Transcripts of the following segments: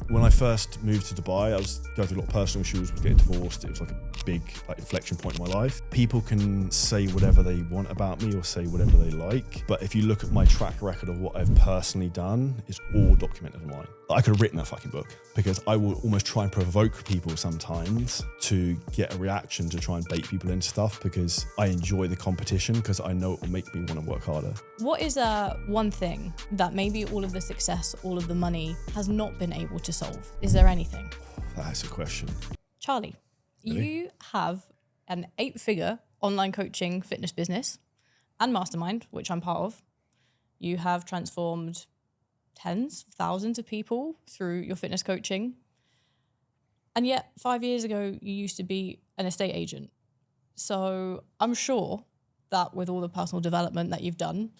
When I first moved to Dubai, I was going through a lot of personal issues, was getting divorced. It was like a big inflection point in my life. People can say whatever they want about me or say whatever they like, but if you look at my track record of what I've personally done, it's all documented online. I could have written that fucking book because I will almost try and provoke people sometimes to get a reaction, to try and bait people into stuff because I enjoy the competition because I know it will make me want to work harder. What is one thing that maybe all of the success, all of the money has not been able to solve? Is there anything? That's a question. Charlie, Really? You have an 8-figure online coaching fitness business and mastermind, which I'm part of. You have transformed tens of thousands of people through your fitness coaching. And yet 5 years ago, you used to be an estate agent. So I'm sure that with all the personal development that you've done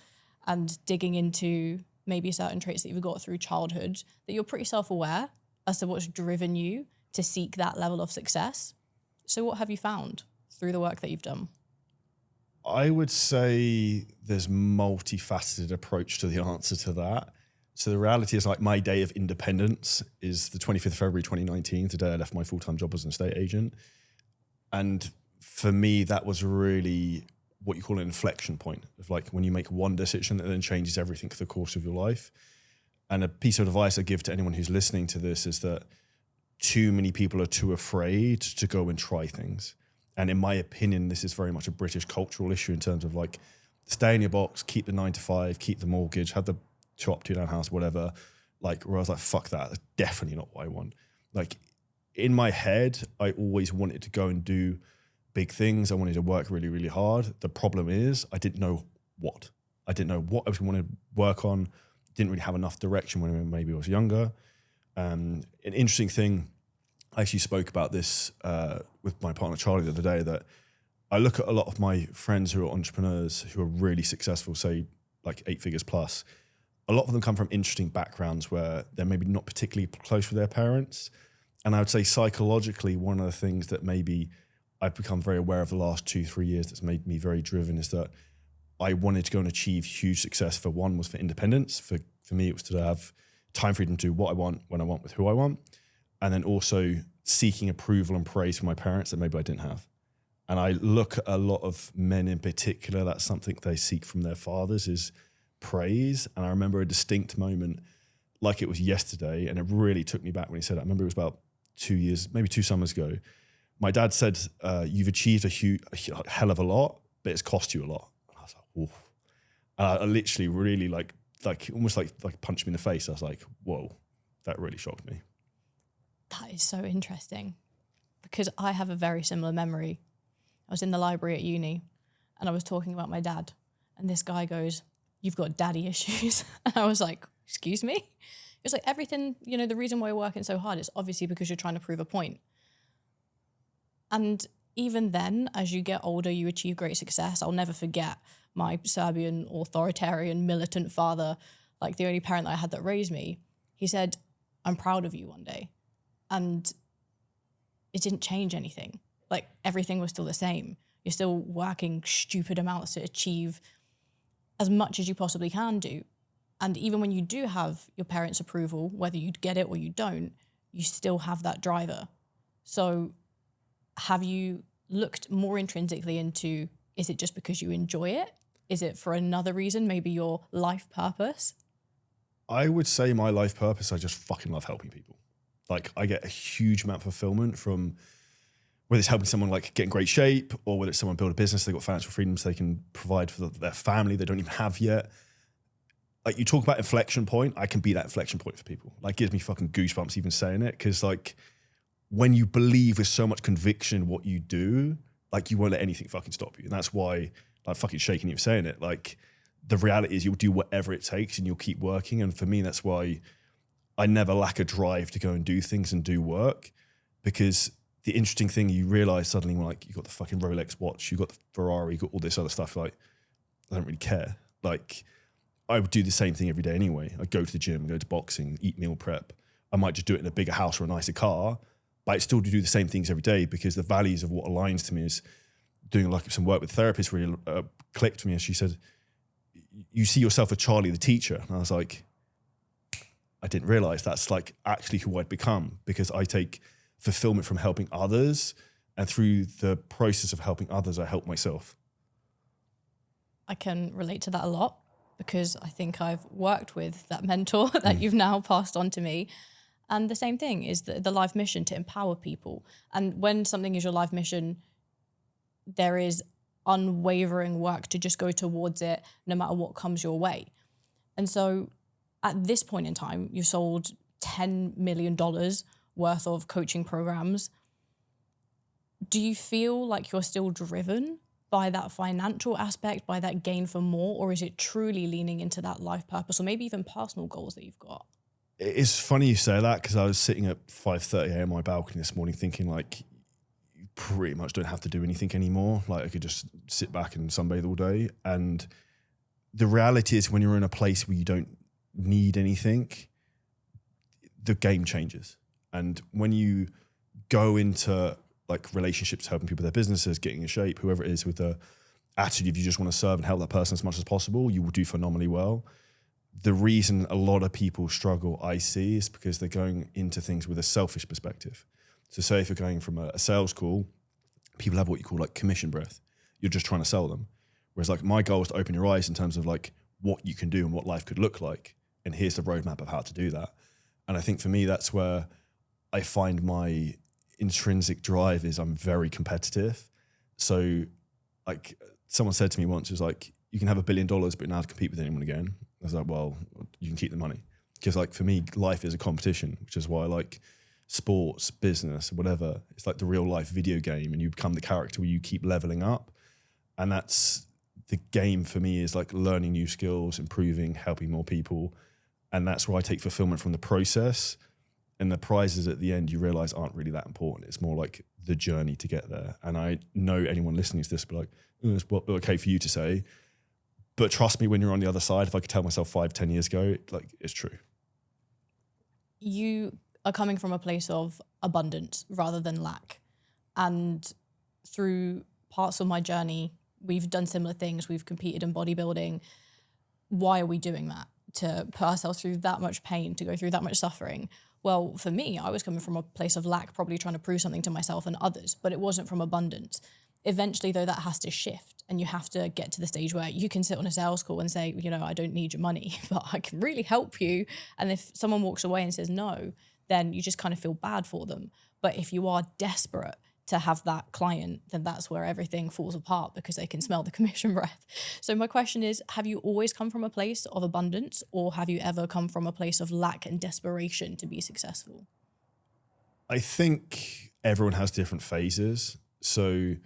and digging into maybe certain traits that you've got through childhood, that you're pretty self-aware as to what's driven you to seek that level of success. So what have you found through the work that you've done? I would say there's multifaceted approach to the answer to that. So the reality is like my day of independence is the 25th of February, 2019, the day I left my full-time job as an estate agent. And for me, that was really what you call an inflection point of like when you make one decision that then changes everything for the course of your life. And a piece of advice I give to anyone who's listening to this is that too many people are too afraid to go and try things. And in my opinion, this is very much a British cultural issue in terms of like, stay in your box, keep the 9 to 5, keep the mortgage, have the 2 down house, whatever. Like, where I was like, fuck that, that's definitely not what I want. Like in my head, I always wanted to go and do big things. I wanted to work really, really hard. The problem is I didn't know what. I didn't know what I was going to work on. Didn't really have enough direction when maybe I was younger. An interesting thing, I actually spoke about this with my partner Charlie the other day, that I look at a lot of my friends who are entrepreneurs who are really successful, say like 8 figures plus. A lot of them come from interesting backgrounds where they're maybe not particularly close with their parents. And I would say psychologically, one of the things that maybe I've become very aware of the last 2-3 years that's made me very driven is that I wanted to go and achieve huge success. For one was for independence. For me, it was to have time freedom to do what I want, when I want, with who I want. And then also seeking approval and praise from my parents that maybe I didn't have. And I look at a lot of men in particular, that's something they seek from their fathers is praise. And I remember a distinct moment like it was yesterday, and it really took me back when he said it. I remember it was about 2 years, maybe 2 summers ago. My dad said, you've achieved a hell of a lot, but it's cost you a lot. And I was like, oof. And I literally really like almost like punched me in the face. I was like, whoa, that really shocked me. That is so interesting because I have a very similar memory. I was in the library at uni and I was talking about my dad and this guy goes, you've got daddy issues. And I was like, excuse me? It's like everything, the reason why you're working so hard is obviously because you're trying to prove a point. And even then, as you get older, you achieve great success. I'll never forget my Serbian authoritarian militant father, like the only parent that I had that raised me. He said, I'm proud of you one day. And it didn't change anything. Like everything was still the same. You're still working stupid amounts to achieve as much as you possibly can do. And even when you do have your parents' approval, whether you get it or you don't, you still have that driver. So have you looked more intrinsically into, is it just because you enjoy it? Is it for another reason, maybe your life purpose? I would say my life purpose, I just fucking love helping people. Like I get a huge amount of fulfillment from whether it's helping someone like get in great shape or whether it's someone build a business, they've got financial freedoms they can provide for their family they don't even have yet. Like you talk about inflection point, I can be that inflection point for people. Like it gives me fucking goosebumps even saying it because like when you believe with so much conviction what you do, like you won't let anything fucking stop you. And that's why like fucking shaking you for saying it. Like the reality is you'll do whatever it takes and you'll keep working. And for me, that's why I never lack a drive to go and do things and do work, because the interesting thing you realize suddenly when like you got the fucking Rolex watch, you got the Ferrari, you got all this other stuff, like I don't really care. Like I would do the same thing every day anyway. I'd go to the gym, go to boxing, eat meal prep. I might just do it in a bigger house or a nicer car, but I still do the same things every day because the values of what aligns to me is doing like some work with therapists really clicked for me. And she said, you see yourself as Charlie, the teacher. And I was like, I didn't realize that's like actually who I'd become, because I take fulfillment from helping others. And through the process of helping others, I help myself. I can relate to that a lot because I think I've worked with that mentor that you've now passed on to me. And the same thing is the life mission to empower people. And when something is your life mission, there is unwavering work to just go towards it no matter what comes your way. And so at this point in time, you sold $10 million worth of coaching programs. Do you feel like you're still driven by that financial aspect, by that gain for more, or is it truly leaning into that life purpose or maybe even personal goals that you've got? It's funny you say that, because I was sitting at 5:30 a.m. on my balcony this morning thinking like, you pretty much don't have to do anything anymore. Like I could just sit back and sunbathe all day. And the reality is when you're in a place where you don't need anything, the game changes. And when you go into like relationships, helping people with their businesses, getting in shape, whoever it is, with the attitude, if you just want to serve and help that person as much as possible, you will do phenomenally well. The reason a lot of people struggle, I see, is because they're going into things with a selfish perspective. So say if you're going from a sales call, people have what you call like commission breath. You're just trying to sell them. Whereas like my goal is to open your eyes in terms of like what you can do and what life could look like. And here's the roadmap of how to do that. And I think for me, that's where I find my intrinsic drive is I'm very competitive. So like someone said to me once, it was like, you can have $1 billion, but you're not to compete with anyone again. I was like, well, you can keep the money. Because like for me, life is a competition, which is why I like sports, business, whatever. It's like the real life video game, and you become the character where you keep leveling up. And that's the game for me, is like learning new skills, improving, helping more people. And that's where I take fulfillment from the process. And the prizes at the end, you realize aren't really that important. It's more like the journey to get there. And I know anyone listening to this will be like, it's okay for you to say, but trust me, when you're on the other side, if I could tell myself 5-10 years ago, like it's true. You are coming from a place of abundance rather than lack. And through parts of my journey, we've done similar things. We've competed in bodybuilding. Why are we doing that? To put ourselves through that much pain, to go through that much suffering? Well, for me, I was coming from a place of lack, probably trying to prove something to myself and others, but it wasn't from abundance. Eventually, though, that has to shift, and you have to get to the stage where you can sit on a sales call and say, you know, I don't need your money, but I can really help you. And if someone walks away and says no, then you just kind of feel bad for them. But if you are desperate to have that client, then that's where everything falls apart, because they can smell the commission breath. So my question is, have you always come from a place of abundance, or have you ever come from a place of lack and desperation to be successful? I think everyone has different phases. So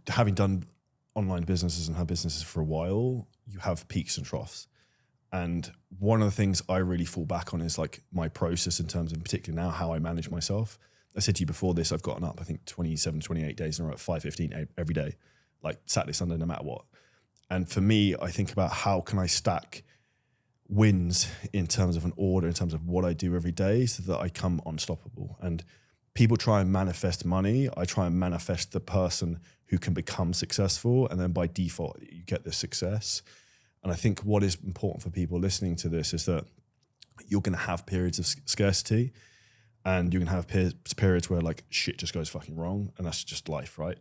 having done online businesses and had businesses for a while, you have peaks and troughs. And one of the things I really fall back on is like my process in terms of, particularly now, how I manage myself. I said to you before this, I've gotten up, I think 27, 28 days in a row at 5:15 every day, like Saturday, Sunday, no matter what. And for me, I think about how can I stack wins in terms of an order, in terms of what I do every day, so that I come unstoppable. And people try and manifest money. I try and manifest the person who can become successful. And then by default, you get the success. And I think what is important for people listening to this is that you're going to have periods of scarcity, and you're going to have periods where like shit just goes fucking wrong. And that's just life, right?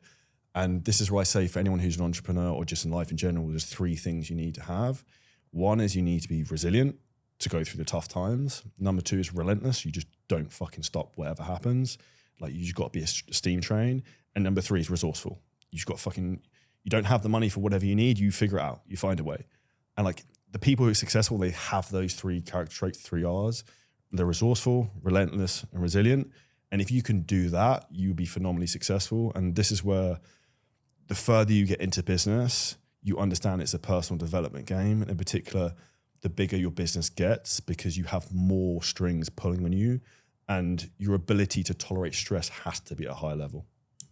And this is where I say, for anyone who's an entrepreneur or just in life in general, there's 3 things you need to have. One is you need to be resilient to go through the tough times. Number 2 is relentless. You just don't fucking stop whatever happens. Like you just got to be a steam train. And number 3 is resourceful. You just got you don't have the money for whatever you need. You figure it out. You find a way. And like the people who are successful, they have those 3 character traits, 3 R's. They're resourceful, relentless, and resilient. And if you can do that, you'll be phenomenally successful. And this is where the further you get into business, you understand it's a personal development game. And in particular, the bigger your business gets, because you have more strings pulling on you, and your ability to tolerate stress has to be at a high level.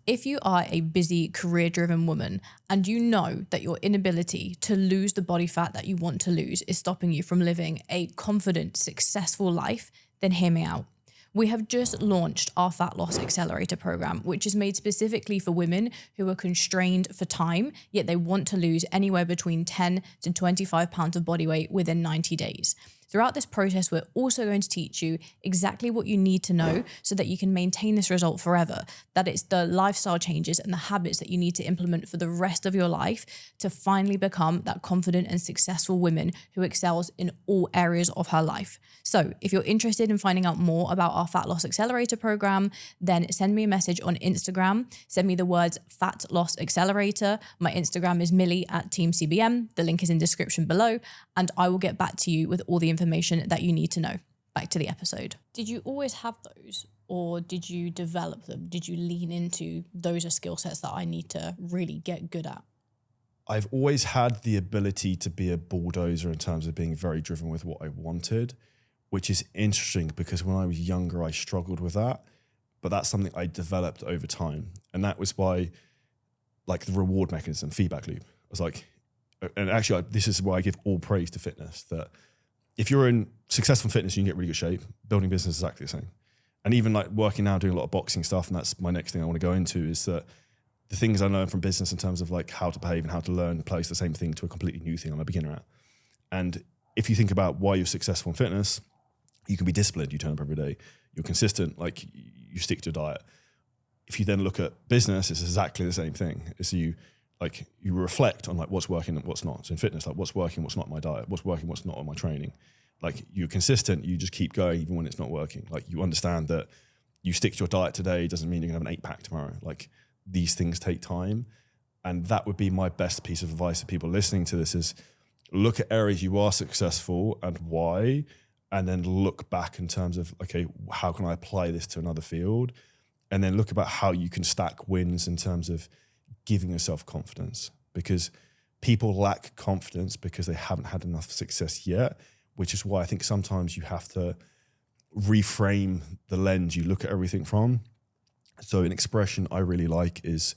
If you are a busy, career-driven woman and you know that your inability to lose the body fat that you want to lose is stopping you from living a confident, successful life, then hear me out. We have just launched our Fat Loss Accelerator program, which is made specifically for women who are constrained for time, yet they want to lose anywhere between 10 to 25 pounds of body weight within 90 days. Throughout this process, we're also going to teach you exactly what you need to know so that you can maintain this result forever. That it's the lifestyle changes and the habits that you need to implement for the rest of your life to finally become that confident and successful woman who excels in all areas of her life. So if you're interested in finding out more about our Fat Loss Accelerator program, then send me a message on Instagram. Send me the words Fat Loss Accelerator. My Instagram is millie at Team CBM. The link is in description below, and I will get back to you with all the information that you need to know. Back to the episode. Did you always have those, or did you develop them? Did you lean into those are skill sets that I need to really get good at? I've always had the ability to be a bulldozer in terms of being very driven with what I wanted, which is interesting because when I was younger, I struggled with that. But that's something I developed over time. And that was by like the reward mechanism, feedback loop. I was like, and actually this is why I give all praise to fitness, that if you're in successful fitness, you can get really good shape. Building business is exactly the same. And even like working now, doing a lot of boxing stuff, and that's my next thing I want to go into, is that the things I learned from business in terms of like how to behave and how to learn applies the same thing to a completely new thing I'm a beginner at. And if you think about why you're successful in fitness, you can be disciplined, you turn up every day, you're consistent, like you stick to your diet. If you then look at business, it's exactly the same thing. It's you reflect on like what's working and what's not. So in fitness, like what's working, what's not in my diet, what's working, what's not on my training. Like you're consistent, you just keep going even when it's not working. Like you understand that you stick to your diet today doesn't mean you're gonna have an 8-pack tomorrow. Like these things take time. And that would be my best piece of advice to people listening to this is look at areas you are successful and why, and then look back in terms of, okay, how can I apply this to another field? And then look about how you can stack wins in terms of giving yourself confidence, because people lack confidence because they haven't had enough success yet, which is why I think sometimes you have to reframe the lens you look at everything from. So an expression I really like is,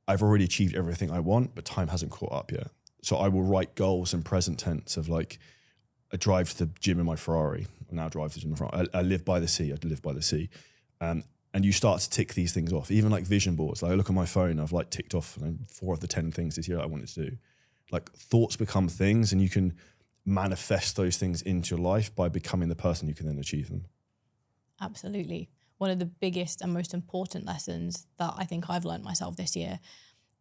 I've already achieved everything I want, but time hasn't caught up yet. So I will write goals in present tense of like, I drive to the gym in my Ferrari. I now drive to the gym in my Ferrari. I live by the sea. I live by the sea. And you start to tick these things off, even like vision boards. Like I look at my phone, I've like ticked off 4 of the 10 things this year I wanted to do. Like thoughts become things, and you can manifest those things into your life by becoming the person who can then achieve them. Absolutely. One of the biggest and most important lessons that I think I've learned myself this year,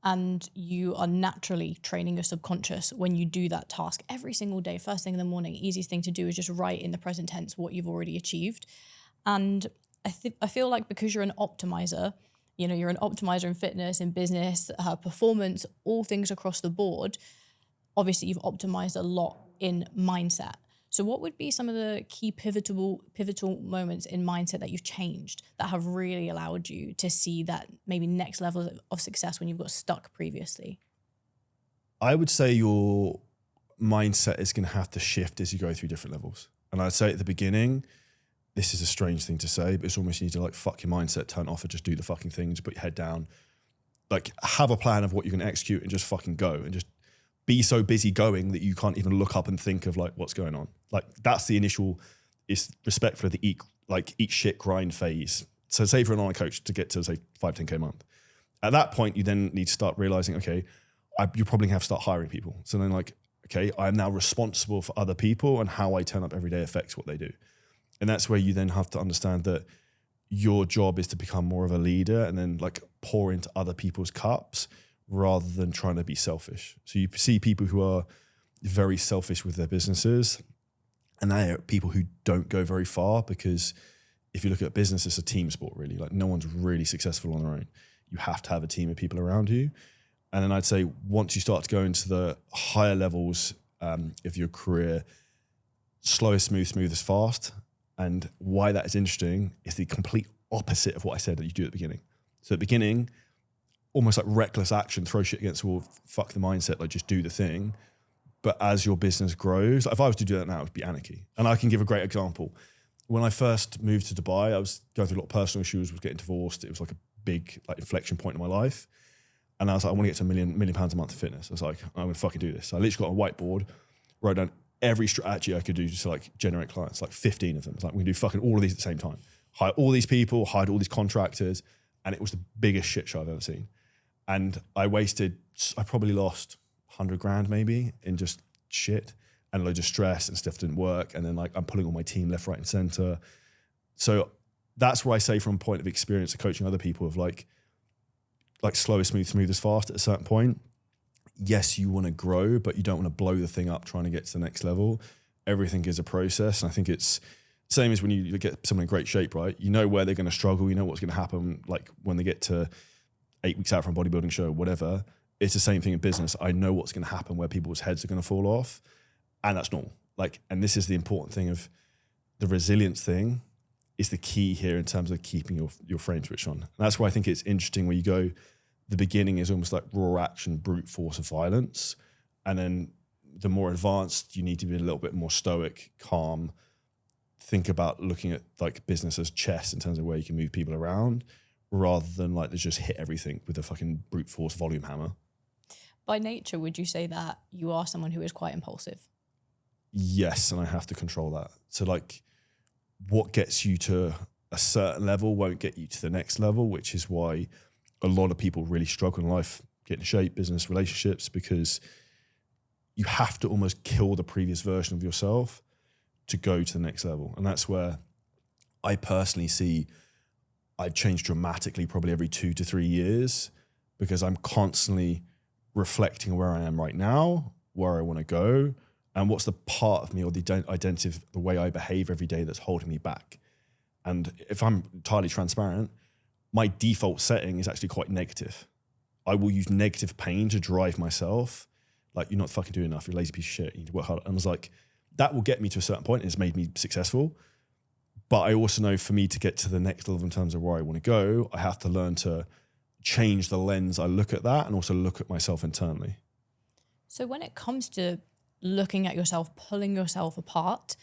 and you are naturally training your subconscious when you do that task every single day, first thing in the morning. Easiest thing to do is just write in the present tense what you've already achieved. And I feel like because you're an optimizer, you know, you're an optimizer in fitness, in business, performance, all things across the board. Obviously, you've optimized a lot in mindset. So what would be some of the key pivotal moments in mindset that you've changed that have really allowed you to see that maybe next level of success when you've got stuck previously? I would say your mindset is going to have to shift as you go through different levels. And I'd say at the beginning, this is a strange thing to say, but it's almost you need to like fuck your mindset, turn it off and just do the fucking thing, just put your head down. Like have a plan of what you're going to execute and just fucking go, and just be so busy going that you can't even look up and think of like what's going on. Like that's the initial, is respectful of the eat shit grind phase. So say for an online coach to get to say 5-10K a month. At that point, you then need to start realizing, okay, you probably have to start hiring people. So then like, okay, I'm now responsible for other people, and how I turn up every day affects what they do. And that's where you then have to understand that your job is to become more of a leader and then like pour into other people's cups rather than trying to be selfish. So you see people who are very selfish with their businesses, and they are people who don't go very far, because if you look at business, it's a team sport really. Like no one's really successful on their own. You have to have a team of people around you. And then I'd say once you start to go into the higher levels of your career, slow is smooth, smooth is fast. And why that is interesting is the complete opposite of what I said that you do at the beginning. So at the beginning, almost like reckless action, throw shit against the wall, fuck the mindset, like just do the thing. But as your business grows, like if I was to do that now, it would be anarchy. And I can give a great example. When I first moved to Dubai, I was going through a lot of personal issues, was getting divorced. It was like a big like inflection point in my life. And I was like, I want to get to £1 million of month of fitness. I was like, I'm going to fucking do this. So I literally got a whiteboard, wrote down every strategy I could do just to like generate clients, like 15 of them. It's like, we can do fucking all of these at the same time. Hire all these people, hired all these contractors. And it was the biggest shit show I've ever seen. And I probably lost 100 grand maybe in just shit. and loads of stress and stuff didn't work. And then like I'm pulling on my team left, right, and center. So that's where I say from a point of experience of coaching other people of like slow is smooth is fast at a certain point. Yes, you want to grow, but you don't want to blow the thing up trying to get to the next level. Everything is a process. And I think it's same as when you get someone in great shape, right? You know where they're going to struggle. You know what's going to happen. Like when they get to 8 weeks out from a bodybuilding show, whatever, it's the same thing in business. I know what's going to happen where people's heads are going to fall off, and that's normal. Like, and this is the important thing of the resilience thing is the key here in terms of keeping your frame switch on. And that's why I think it's interesting where you go, the beginning is almost like raw action, brute force of violence. And then the more advanced, you need to be a little bit more stoic, calm, think about looking at like business as chess in terms of where you can move people around rather than like just hit everything with a fucking brute force volume hammer. By nature, would you say that you are someone who is quite impulsive? Yes, and I have to control that. So like what gets you to a certain level won't get you to the next level, which is why a lot of people really struggle in life, getting in shape, business, relationships, because you have to almost kill the previous version of yourself to go to the next level. And that's where I personally see I've changed dramatically probably every 2 to 3 years because I'm constantly reflecting where I am right now, where I want to go, and what's the part of me or the identity of the way I behave every day that's holding me back. And if I'm entirely transparent, my default setting is actually quite negative. I will use negative pain to drive myself. Like, you're not fucking doing enough. You're a lazy piece of shit. You need to work hard. And I was like, that will get me to a certain point. It's made me successful. But I also know for me to get to the next level in terms of where I want to go, I have to learn to change the lens I look at that and also look at myself internally. So when it comes to looking at yourself, pulling yourself apart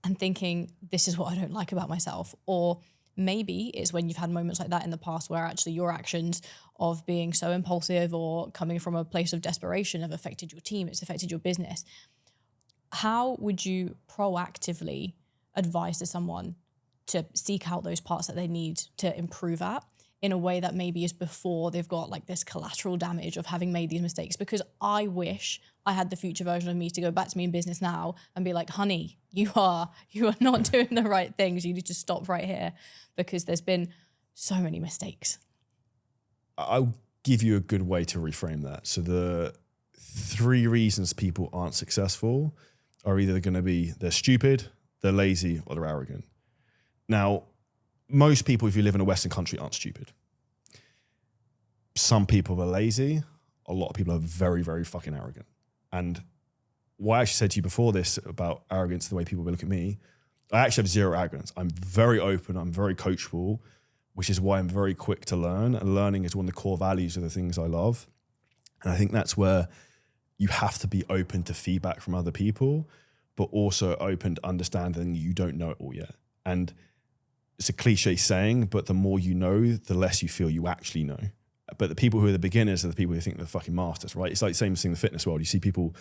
and thinking, this is what I don't like about myself, or maybe it's when you've had moments like that in the past where actually your actions of being so impulsive or coming from a place of desperation have affected your team, it's affected your business. How would you proactively advise to someone to seek out those parts that they need to improve at in a way that maybe is before they've got like this collateral damage of having made these mistakes? Because I wish I had the future version of me to go back to me in business now and be like, honey, you are not doing the right things. You need to stop right here, because there's been so many mistakes. I'll give you a good way to reframe that. So the 3 reasons people aren't successful are either going to be they're stupid, they're lazy, or they're arrogant. Now, most people, if you live in a Western country, aren't stupid. Some people are lazy. A lot of people are very, very fucking arrogant. And what I actually said to you before this about arrogance, the way people will look at me, I actually have zero arrogance. I'm very open. I'm very coachable, which is why I'm very quick to learn. And learning is one of the core values of the things I love. And I think that's where you have to be open to feedback from other people, but also open to understanding you don't know it all yet. And it's a cliche saying, but the more you know, the less you feel you actually know. But the people who are the beginners are the people who think they're fucking masters, right? It's like the same thing in the fitness world. You see people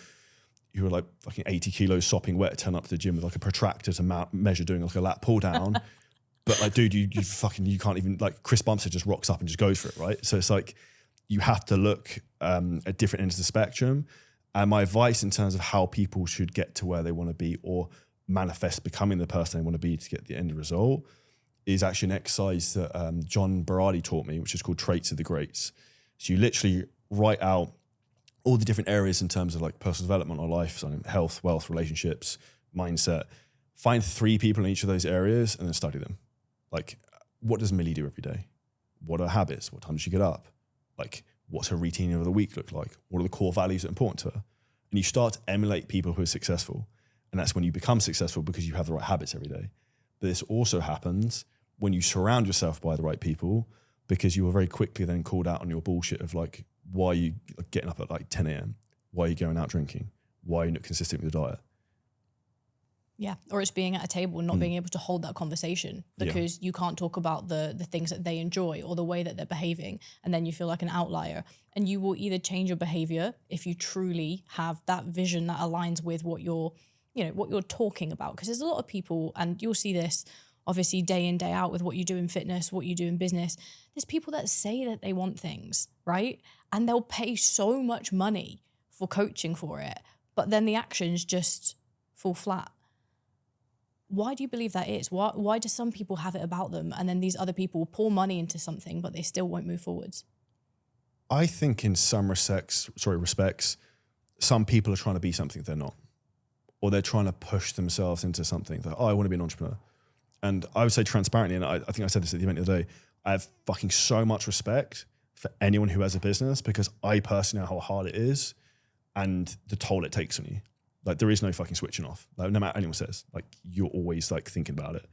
who are like fucking 80 kilos sopping wet, turn up to the gym with like a protractor to measure doing like a lat pull down. But like, dude, you can't even, like Chris Bumstead just rocks up and just goes for it, right? So it's like, you have to look at different ends of the spectrum. And my advice in terms of how people should get to where they want to be or manifest becoming the person they want to be to get the end result is actually an exercise that John Berardi taught me, which is called Traits of the Greats. So you literally write out all the different areas in terms of like personal development or life, so health, wealth, relationships, mindset. Find 3 people in each of those areas and then study them. Like, what does Millie do every day? What are her habits? What time does she get up? Like, what's her routine of the week look like? What are the core values that are important to her? And you start to emulate people who are successful. And that's when you become successful because you have the right habits every day. But this also happens when you surround yourself by the right people, because you will very quickly then called out on your bullshit of like, why are you getting up at like 10 a.m? Why are you going out drinking? Why are you not consistent with your diet? Yeah, or it's being at a table and not being able to hold that conversation because you can't talk about the things that they enjoy or the way that they're behaving, and then you feel like an outlier. And you will either change your behavior if you truly have that vision that aligns with what you're talking about. Because there's a lot of people, and you'll see this obviously day in, day out with what you do in fitness, what you do in business. There's people that say that they want things, right? And they'll pay so much money for coaching for it, but then the actions just fall flat. Why do you believe that is? Why do some people have it about them and then these other people pour money into something but they still won't move forwards? I think in some respects, some people are trying to be something they're not. Or they're trying to push themselves into something that, I want to be an entrepreneur. And I would say transparently, and I think I said this at the event the other day, I have fucking so much respect for anyone who has a business because I personally know how hard it is and the toll it takes on you. Like there is no fucking switching off. Like no matter what anyone says, like you're always like thinking about it.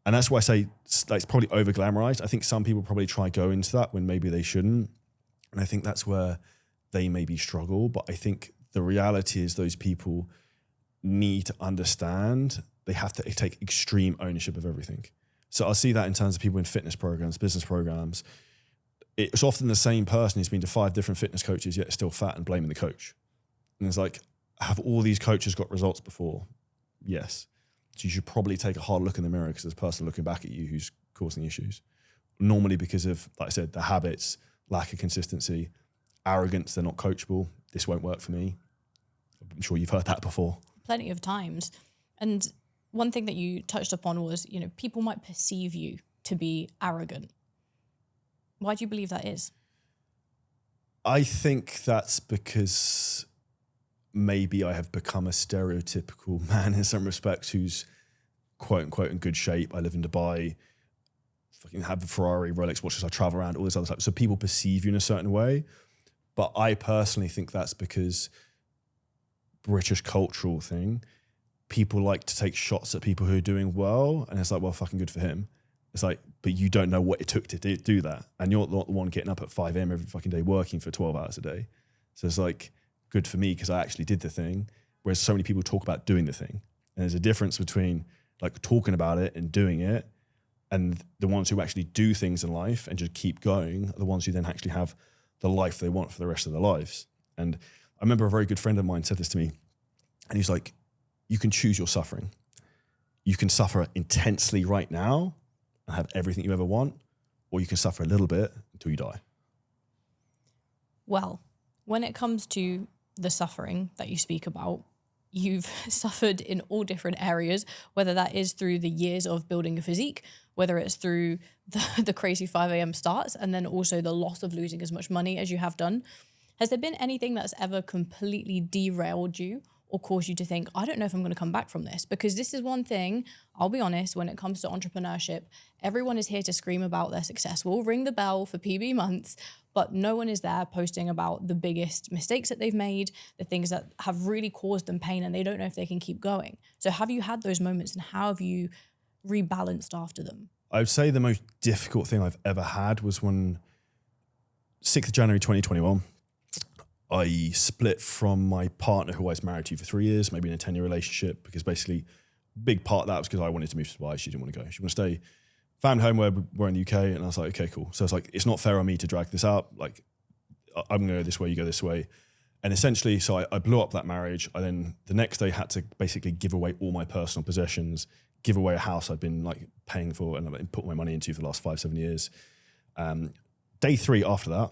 And that's why I say like, it's probably over glamorized. I think some people probably try go into that when maybe they shouldn't. And I think that's where they maybe struggle. But I think the reality is those people need to understand they have to take extreme ownership of everything. So I see that in terms of people in fitness programs, business programs. It's often the same person who's been to 5 different fitness coaches yet still fat and blaming the coach. And it's like, have all these coaches got results before? Yes. So you should probably take a hard look in the mirror because there's a person looking back at you who's causing issues. Normally because of, like I said, the habits, lack of consistency, arrogance, they're not coachable. This won't work for me. I'm sure you've heard that before. Plenty of times. And one thing that you touched upon was, you know, people might perceive you to be arrogant. Why do you believe that is? I think that's because maybe I have become a stereotypical man in some respects who's quote unquote in good shape. I live in Dubai, fucking have a Ferrari, Rolex watches, I travel around, all this other stuff. So people perceive you in a certain way. But I personally think that's because British cultural thing, people like to take shots at people who are doing well. And it's like, well, fucking good for him. It's like, but you don't know what it took to do that. And you're not the one getting up at 5 a.m. every fucking day working for 12 hours a day. So it's like, good for me because I actually did the thing. Whereas so many people talk about doing the thing. And there's a difference between like talking about it and doing it. And the ones who actually do things in life and just keep going are the ones who then actually have the life they want for the rest of their lives. And I remember a very good friend of mine said this to me. And he's like, you can choose your suffering. You can suffer intensely right now and have everything you ever want, or you can suffer a little bit until you die. Well, when it comes to the suffering that you speak about, you've suffered in all different areas, whether that is through the years of building a physique, whether it's through the crazy 5 a.m. starts, and then also the loss of losing as much money as you have done. Has there been anything that's ever completely derailed you or caused you to think, I don't know if I'm going to come back from this? Because this is one thing, I'll be honest, when it comes to entrepreneurship, everyone is here to scream about their success. We'll ring the bell for PB months, but no one is there posting about the biggest mistakes that they've made, the things that have really caused them pain, and they don't know if they can keep going. So have you had those moments, and how have you rebalanced after them? I would say the most difficult thing I've ever had was when 6th of January 2021, I split from my partner who I was married to for 3 years, maybe in a 10-year relationship, because basically a big part of that was because I wanted to move to Dubai. She didn't want to go. She wanted to stay. Found home where we're in the UK, and I was like, okay, cool. So it's like, it's not fair on me to drag this out. Like, I'm going to go this way, you go this way. And essentially, so I blew up that marriage. I then, the next day, had to basically give away all my personal possessions, give away a house I'd been like paying for and I've been putting my money into for the last 5-7 years. Day 3 after that,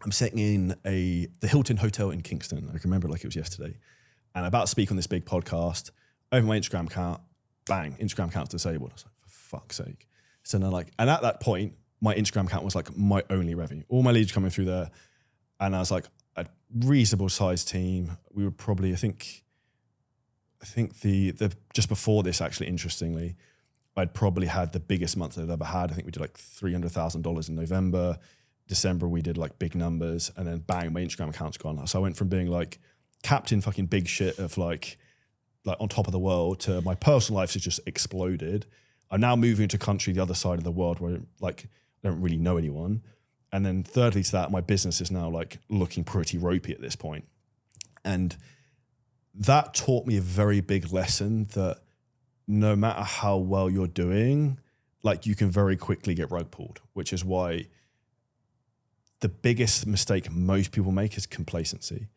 I'm sitting in the Hilton Hotel in Kingston. I can remember it like it was yesterday. And I'm about to speak on this big podcast. Open my Instagram account, bang, Instagram account's disabled. I was like, for fuck's sake. So then and at that point, my Instagram account was like my only revenue. All my leads coming through there. And I was like, a reasonable sized team. We were probably, I think the just before this, actually, interestingly, I'd probably had the biggest month I'd ever had. I think we did like $300,000 in November. December, we did like big numbers, and then bang, my Instagram account's gone. So I went from being like captain fucking big shit of like on top of the world to my personal life has just exploded. I'm now moving to a country the other side of the world where like I don't really know anyone. And then thirdly to that, my business is now like looking pretty ropey at this point. And that taught me a very big lesson that no matter how well you're doing, like you can very quickly get rug pulled, which is why the biggest mistake most people make is complacency.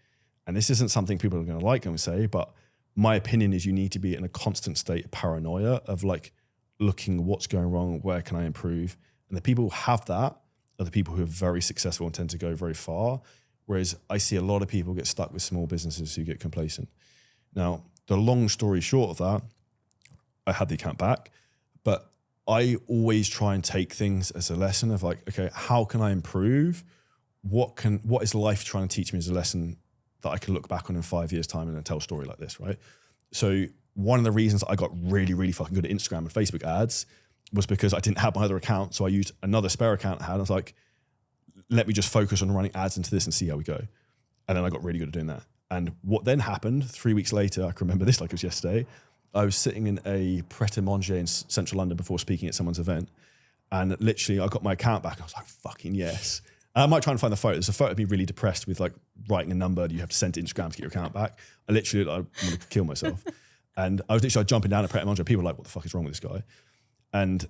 And this isn't something people are going to like, I'm going to say, but my opinion is you need to be in a constant state of paranoia of like looking what's going wrong, where can I improve? And the people who have that are the people who are very successful and tend to go very far. Whereas I see a lot of people get stuck with small businesses who get complacent. Now, the long story short of that, I had the account back, but I always try and take things as a lesson of like, okay, how can I improve? What is life trying to teach me as a lesson that I can look back on in 5 years' time and then tell a story like this, right? So one of the reasons I got really, really fucking good at Instagram and Facebook ads was because I didn't have my other account. So I used another spare account I had. I was like, let me just focus on running ads into this and see how we go. And then I got really good at doing that. And what then happened 3 weeks later, I can remember this like it was yesterday, I was sitting in a Pret-a-Manger in central London before speaking at someone's event. And literally I got my account back. I was like, fucking yes. And I might try and find the photo. There's a photo of me really depressed with like writing a number that you have to send to Instagram to get your account back. I literally, I want to kill myself. And I was literally jumping down at Pret-a-Manger. People were like, what the fuck is wrong with this guy? And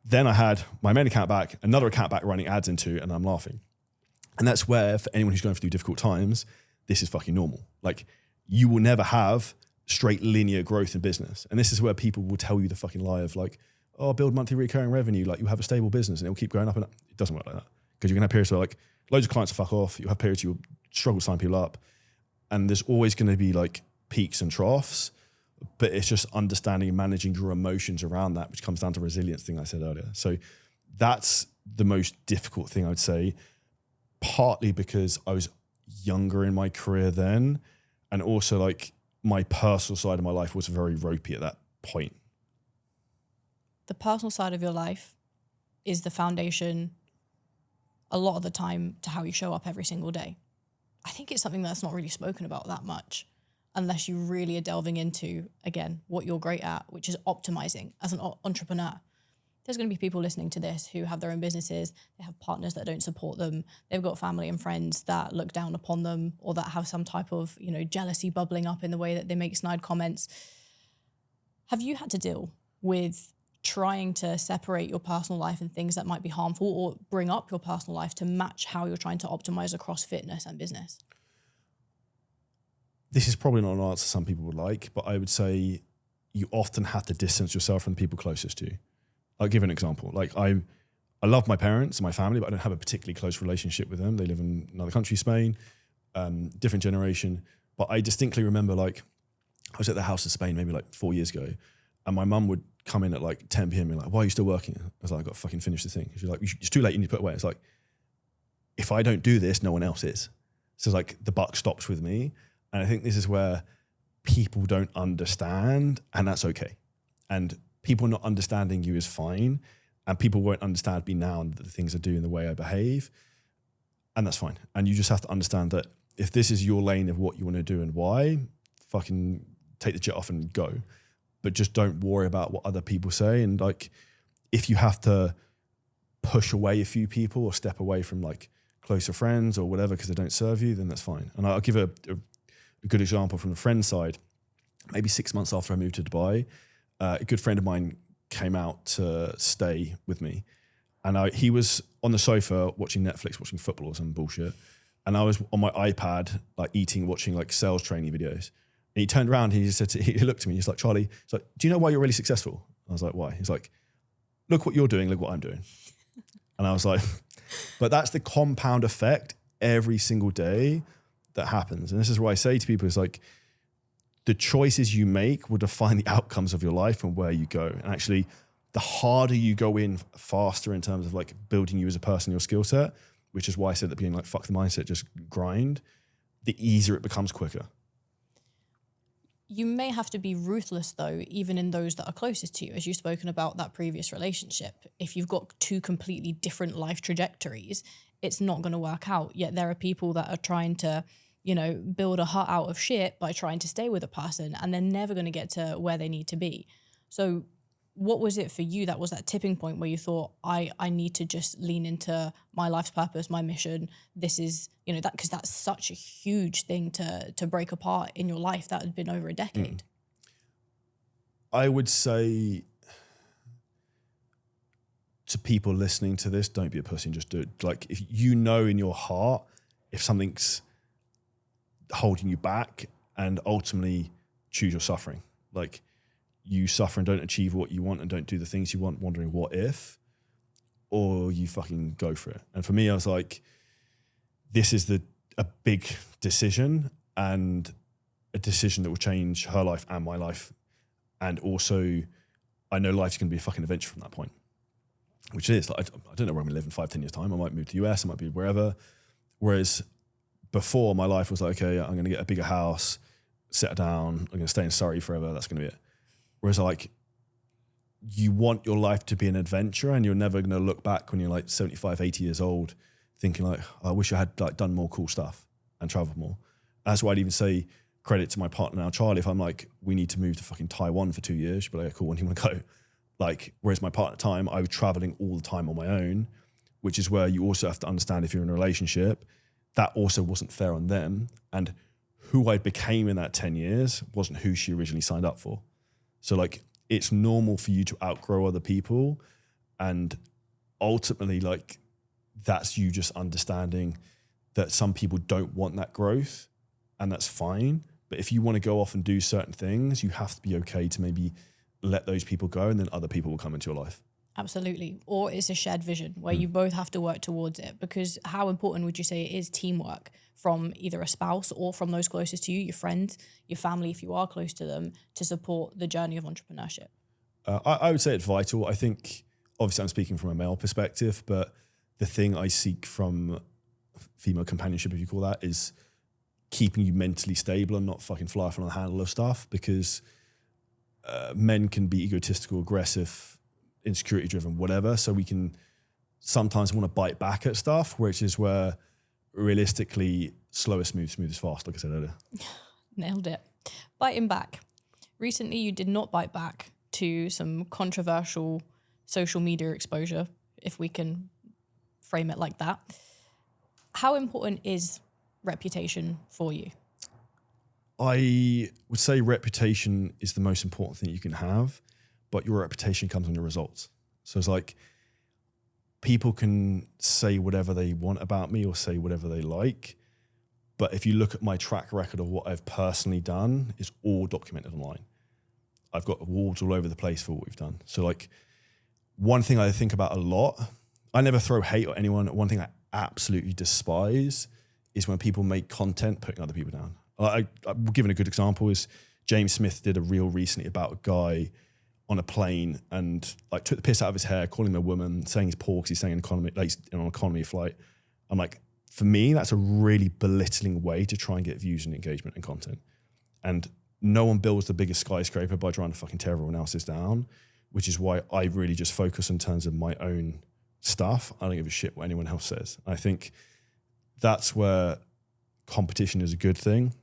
then I had my main account back, another account back running ads into, and I'm laughing. And that's where, for anyone who's going through difficult times, this is fucking normal. Like, you will never have straight linear growth in business. And this is where people will tell you the fucking lie of like, oh, build monthly recurring revenue, like you have a stable business and it'll keep going up and up. It doesn't work like that. Because you're going to have periods where like loads of clients will fuck off. You'll have periods you'll struggle to sign people up. And there's always going to be like peaks and troughs, but it's just understanding and managing your emotions around that, which comes down to resilience thing I said earlier. So that's the most difficult thing I would say, partly because I was younger in my career then. And also like my personal side of my life was very ropey at that point. The personal side of your life is the foundation a lot of the time to how you show up every single day. I think it's something that's not really spoken about that much unless you really are delving into, again, what you're great at, which is optimizing as an entrepreneur. There's going to be people listening to this who have their own businesses, they have partners that don't support them, they've got family and friends that look down upon them or that have some type of, jealousy bubbling up in the way that they make snide comments. Have you had to deal with trying to separate your personal life and things that might be harmful or bring up your personal life to match how you're trying to optimize across fitness and business? This is probably not an answer some people would like, but I would say you often have to distance yourself from the people closest to you. I'll give an example. Like I love my parents and my family, but I don't have a particularly close relationship with them. They live in another country, Spain, different generation. But I distinctly remember like I was at the house in Spain maybe like 4 years ago, and my mum would come in at like 10 p.m. and be like, why are you still working? I was like, I got to fucking finish the thing. She's like, it's too late, you need to put it away. It's like, if I don't do this, no one else is. So it's like the buck stops with me. And I think this is where people don't understand, and that's okay. And people not understanding you is fine. And people won't understand me now and the things I do and the way I behave. And that's fine. And you just have to understand that if this is your lane of what you want to do and why, fucking take the jet off and go. But just don't worry about what other people say. And like, if you have to push away a few people or step away from like closer friends or whatever because they don't serve you, then that's fine. And I'll give a good example from the friend side. Maybe 6 months after I moved to Dubai, a good friend of mine came out to stay with me. And he was on the sofa watching Netflix, watching football or some bullshit. And I was on my iPad, like watching like sales training videos. And he turned around and he said, he looked at me, he's like, Charlie, he's like, do you know why you're really successful? I was like, why? He's like, look what you're doing, look what I'm doing. And I was like, but that's the compound effect every single day that happens. And this is what I say to people is like, the choices you make will define the outcomes of your life and where you go. And actually, the harder you go in, faster in terms of like building you as a person, your skill set, which is why I said at the beginning, like, fuck the mindset, just grind, the easier it becomes quicker. You may have to be ruthless, though, even in those that are closest to you, as you've spoken about that previous relationship. If you've got two completely different life trajectories, it's not going to work out. Yet there are people that are trying to, build a hut out of shit by trying to stay with a person, and they're never going to get to where they need to be. So what was it for you that was that tipping point where you thought, I need to just lean into my life's purpose, my mission? This is, that, because that's such a huge thing to break apart in your life that had been over a decade. I would say to people listening to this, don't be a pussy and just do it. Like, if you know in your heart, if something's holding you back, and ultimately choose your suffering. Like, you suffer and don't achieve what you want and don't do the things you want, wondering what if, or you fucking go for it. And for me, I was like, this is a big decision, and a decision that will change her life and my life. And also, I know life's going to be a fucking adventure from that point, which it is. Like, I don't know where I'm going to live in 5-10 years' time. I might move to the US, I might be wherever. Whereas before, my life was like, okay, I'm going to get a bigger house, settle down, I'm going to stay in Surrey forever, that's going to be it. Whereas like, you want your life to be an adventure, and you're never going to look back when you're like 75, 80 years old thinking like, I wish I had like done more cool stuff and traveled more. That's why I'd even say credit to my partner now, Charlie. If I'm like, we need to move to fucking Taiwan for 2 years, she'd be like, cool, when do you want to go? Like, whereas my partner at the time, I was traveling all the time on my own, which is where you also have to understand if you're in a relationship, that also wasn't fair on them. And who I became in that 10 years wasn't who she originally signed up for. So like, it's normal for you to outgrow other people. And ultimately, like, that's you just understanding that some people don't want that growth, and that's fine. But if you want to go off and do certain things, you have to be okay to maybe let those people go, and then other people will come into your life. Absolutely. Or it's a shared vision where you both have to work towards it. Because how important would you say it is teamwork from either a spouse or from those closest to you, your friends, your family, if you are close to them, to support the journey of entrepreneurship? I would say it's vital. I think, obviously I'm speaking from a male perspective, but the thing I seek from female companionship, if you call that, is keeping you mentally stable and not fucking fly off on the handle of stuff, because men can be egotistical, aggressive, insecurity driven, whatever. So we can sometimes want to bite back at stuff, which is where realistically slow is smooth, smooth is fast, like I said earlier. Nailed it. Biting back. Recently, you did not bite back to some controversial social media exposure, if we can frame it like that. How important is reputation for you? I would say reputation is the most important thing you can have, but your reputation comes on your results. So it's like, people can say whatever they want about me or say whatever they like, but if you look at my track record of what I've personally done, it's all documented online. I've got awards all over the place for what we've done. So like, one thing I think about a lot, I never throw hate at anyone. One thing I absolutely despise is when people make content putting other people down. I'm giving a good example is James Smith did a reel recently about a guy on a plane and like took the piss out of his hair, calling him a woman, saying he's poor because he's saying economy, like he's on an economy flight. I'm like, for me, that's a really belittling way to try and get views and engagement and content. And no one builds the biggest skyscraper by trying to fucking tear everyone else's down, which is why I really just focus in terms of my own stuff. I don't give a shit what anyone else says. I think that's where competition is a good thing.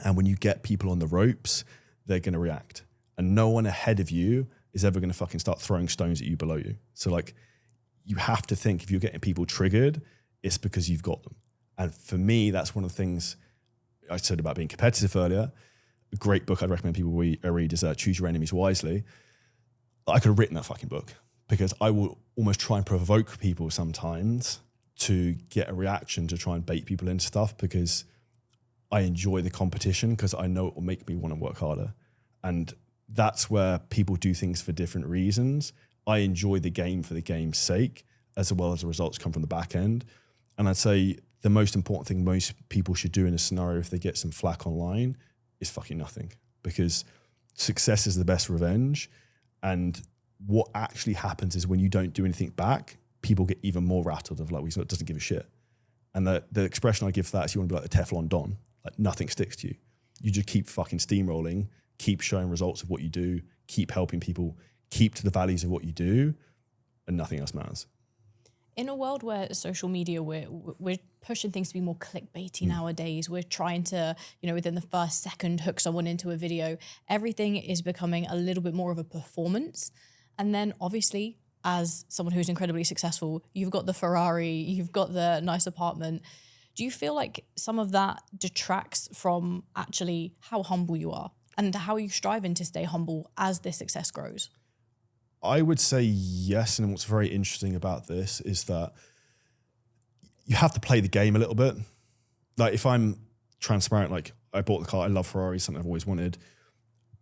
And when you get people on the ropes, they're going to react. And no one ahead of you is ever going to fucking start throwing stones at you below you. So like, you have to think if you're getting people triggered, it's because you've got them. And for me, that's one of the things I said about being competitive earlier. A great book I'd recommend people read is Choose Your Enemies Wisely. I could have written that fucking book because I will almost try and provoke people sometimes to get a reaction, to try and bait people into stuff, because I enjoy the competition because I know it will make me want to work harder. And that's where people do things for different reasons. I enjoy the game for the game's sake, as well as the results come from the back end. And I'd say the most important thing most people should do in a scenario if they get some flack online is fucking nothing, because success is the best revenge. And what actually happens is when you don't do anything back, people get even more rattled of like, well, he doesn't give a shit. And the expression I give for that is you want to be like the Teflon Don, like nothing sticks to you. You just keep fucking steamrolling, keep showing results of what you do, keep helping people, keep to the values of what you do, and nothing else matters. In a world where social media, we're pushing things to be more clickbaity nowadays. We're trying to, within the first second, hook someone into a video. Everything is becoming a little bit more of a performance. And then obviously, as someone who's incredibly successful, you've got the Ferrari, you've got the nice apartment. Do you feel like some of that detracts from actually how humble you are and how you're striving to stay humble as this success grows? I would say yes. And what's very interesting about this is that you have to play the game a little bit. Like if I'm transparent, like I bought the car, I love Ferrari, something I've always wanted,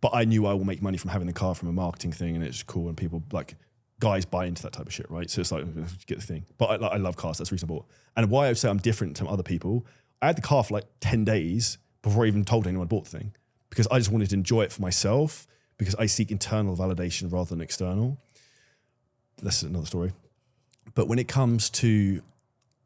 but I knew I will make money from having the car from a marketing thing, and it's cool and people like guys buy into that type of shit, right? So it's like, get the thing. But I love cars, that's reasonable. And why I would say I'm different to other people, I had the car for like 10 days before I even told anyone I bought the thing, because I just wanted to enjoy it for myself, because I seek internal validation rather than external. That's another story. But when it comes to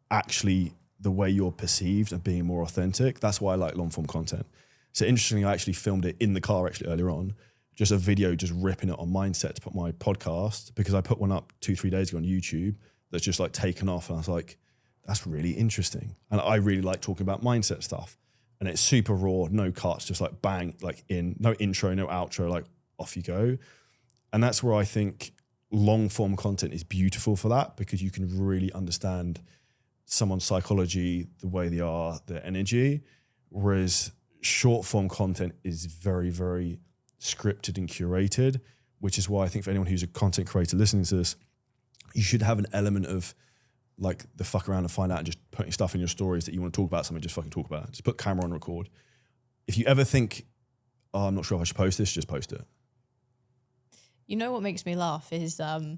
actually the way you're perceived and being more authentic, that's why I like long form content. So interestingly, I actually filmed it in the car actually earlier on, just a video just ripping it on mindset to put my podcast, because I put one up 2-3 days ago on YouTube that's just like taken off. And I was like, that's really interesting. And I really like talking about mindset stuff. And it's super raw, no cuts, just like bang, like no intro, no outro, like off you go. And that's where I think long form content is beautiful for that, because you can really understand someone's psychology, the way they are, their energy. Whereas short form content is very, very scripted and curated, which is why I think for anyone who's a content creator listening to this, you should have an element of like the fuck around and find out and just putting stuff in your stories that you want to talk about something, just fucking talk about it. Just put camera on record. If you ever think, oh, I'm not sure if I should post this, just post it. You know what makes me laugh is I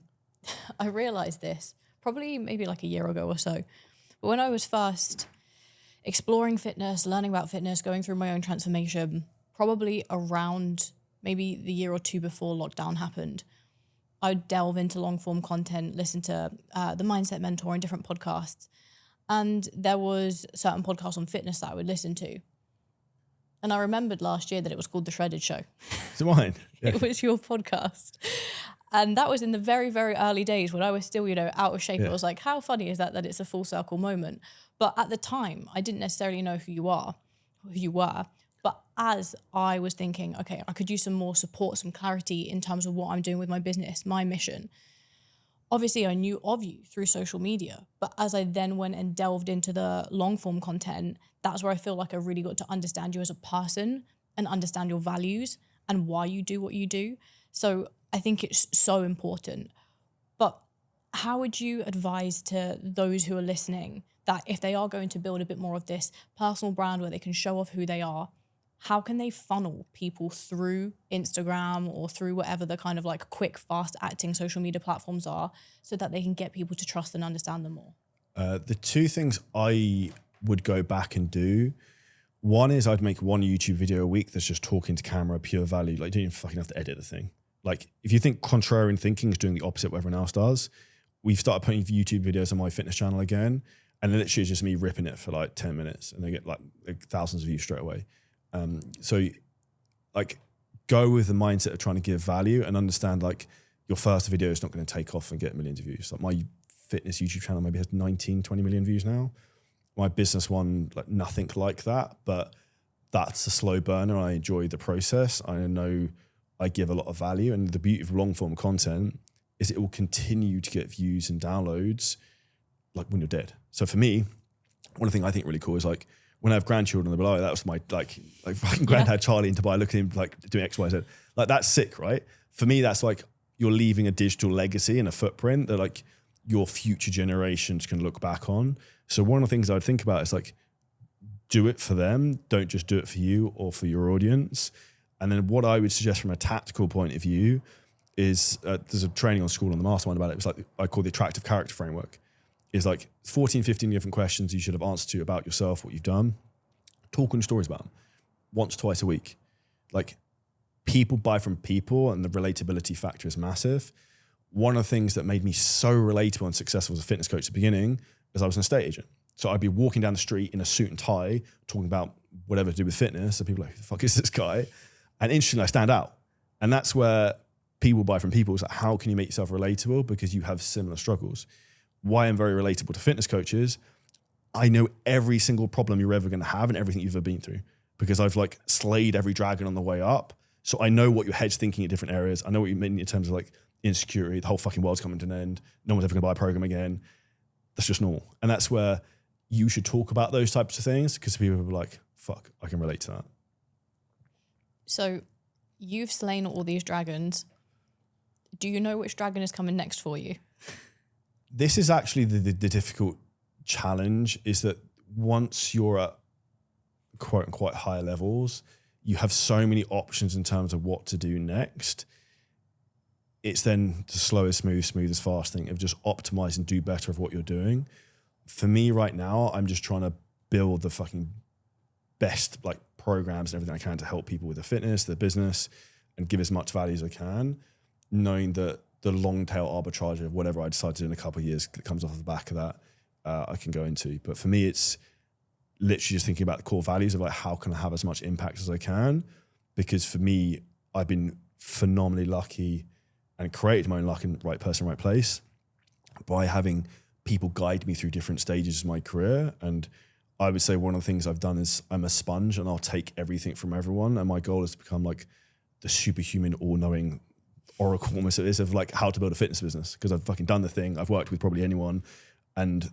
realized this probably maybe like a year ago or so. But when I was first exploring fitness, learning about fitness, going through my own transformation, probably around maybe the year or two before lockdown happened, I'd delve into long form content, listen to the Mindset Mentor and different podcasts. And there was certain podcasts on fitness that I would listen to. And I remembered last year that it was called The Shredded Show. It's mine. Yeah. It was your podcast. And that was in the very, very early days when I was still, out of shape. Yeah. I was like, how funny is that it's a full circle moment? But at the time, I didn't necessarily know who you were. But as I was thinking, okay, I could use some more support, some clarity in terms of what I'm doing with my business, my mission. Obviously, I knew of you through social media. But as I then went and delved into the long form content, that's where I feel like I really got to understand you as a person and understand your values and why you do what you do. So I think it's so important. But how would you advise to those who are listening that if they are going to build a bit more of this personal brand where they can show off who they are, how can they funnel people through Instagram or through whatever the kind of like quick, fast acting social media platforms are so that they can get people to trust and understand them more? The two things I would go back and do, one is I'd make one YouTube video a week that's just talking to camera, pure value. Like, you don't even fucking have to edit the thing. Like, if you think contrarian thinking is doing the opposite of what everyone else does, we've started putting YouTube videos on my fitness channel again, and literally it's just me ripping it for like 10 minutes and they get like thousands of views straight away. So like go with the mindset of trying to give value and understand like your first video is not going to take off and get millions of views. Like my fitness YouTube channel maybe has 19, 20 million views now. My business one, like nothing like that, but that's a slow burner. I enjoy the process. I know I give a lot of value, and the beauty of long form content is it will continue to get views and downloads like when you're dead. So for me, one of the things I think really cool is like, when I have grandchildren, they'll be like, that was my like fucking granddad Charlie in Dubai, looking at him like doing X, Y, Z. Like that's sick, right? For me, that's like you're leaving a digital legacy and a footprint that like your future generations can look back on. So one of the things I would think about is like, do it for them. Don't just do it for you or for your audience. And then what I would suggest from a tactical point of view is there's a training on school on the mastermind about it. It was like, I call the attractive character framework. Is like 14, 15 different questions you should have answers to about yourself, what you've done. Talk on stories about them once, twice a week. Like people buy from people and the relatability factor is massive. One of the things that made me so relatable and successful as a fitness coach at the beginning is I was an estate agent. So I'd be walking down the street in a suit and tie talking about whatever to do with fitness. And people are like, who the fuck is this guy? And instantly I stand out. And that's where people buy from people. It's like, how can you make yourself relatable? Because you have similar struggles. Why I'm very relatable to fitness coaches, I know every single problem you're ever going to have and everything you've ever been through, because I've like slayed every dragon on the way up. So I know what your head's thinking at different areas. I know what you mean in terms of like insecurity, the whole fucking world's coming to an end. No one's ever going to buy a program again. That's just normal. And that's where you should talk about those types of things, because people will be like, fuck, I can relate to that. So you've slain all these dragons. Do you know which dragon is coming next for you? This is actually the difficult challenge, is that once you're at quote unquote higher levels, you have so many options in terms of what to do next. It's then the slowest, smoothest, fast thing of just optimize and do better of what you're doing. For me right now, I'm just trying to build the fucking best like programs and everything I can to help people with their fitness, their business, and give as much value as I can, knowing that the long tail arbitrage of whatever I decide to do in a couple of years that comes off the back of that, I can go into. But for me, it's literally just thinking about the core values of like, how can I have as much impact as I can? Because for me, I've been phenomenally lucky and created my own luck in the right person, right place by having people guide me through different stages of my career. And I would say one of the things I've done is I'm a sponge and I'll take everything from everyone. And my goal is to become like the superhuman, all-knowing oracle almost it is of like how to build a fitness business, because I've fucking done the thing. I've worked with probably anyone. And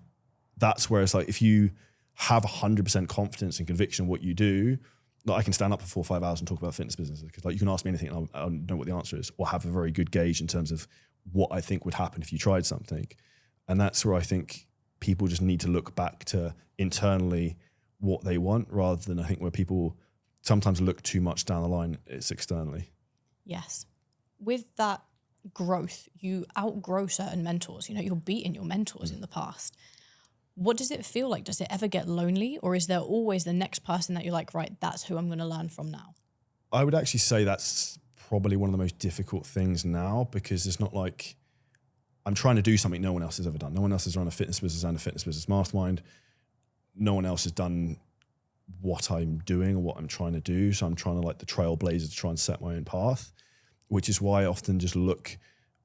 that's where it's like, if you have 100% confidence and conviction in what you do, like I can stand up for 4 or 5 hours and talk about fitness businesses, because like you can ask me anything and I'll know what the answer is, or have a very good gauge in terms of what I think would happen if you tried something. And that's where I think people just need to look back to internally what they want, rather than I think where people sometimes look too much down the line, it's externally. Yes. With that growth, you outgrow certain mentors. You know, you're beating your mentors in the past. What does it feel like? Does it ever get lonely, or is there always the next person that you're like, right, that's who I'm going to learn from now? I would actually say that's probably one of the most difficult things now, because it's not like I'm trying to do something no one else has ever done. No one else has run a fitness business and a fitness business mastermind. No one else has done what I'm doing or what I'm trying to do. So I'm trying to like the trailblazer to try and set my own path, which is why I often just look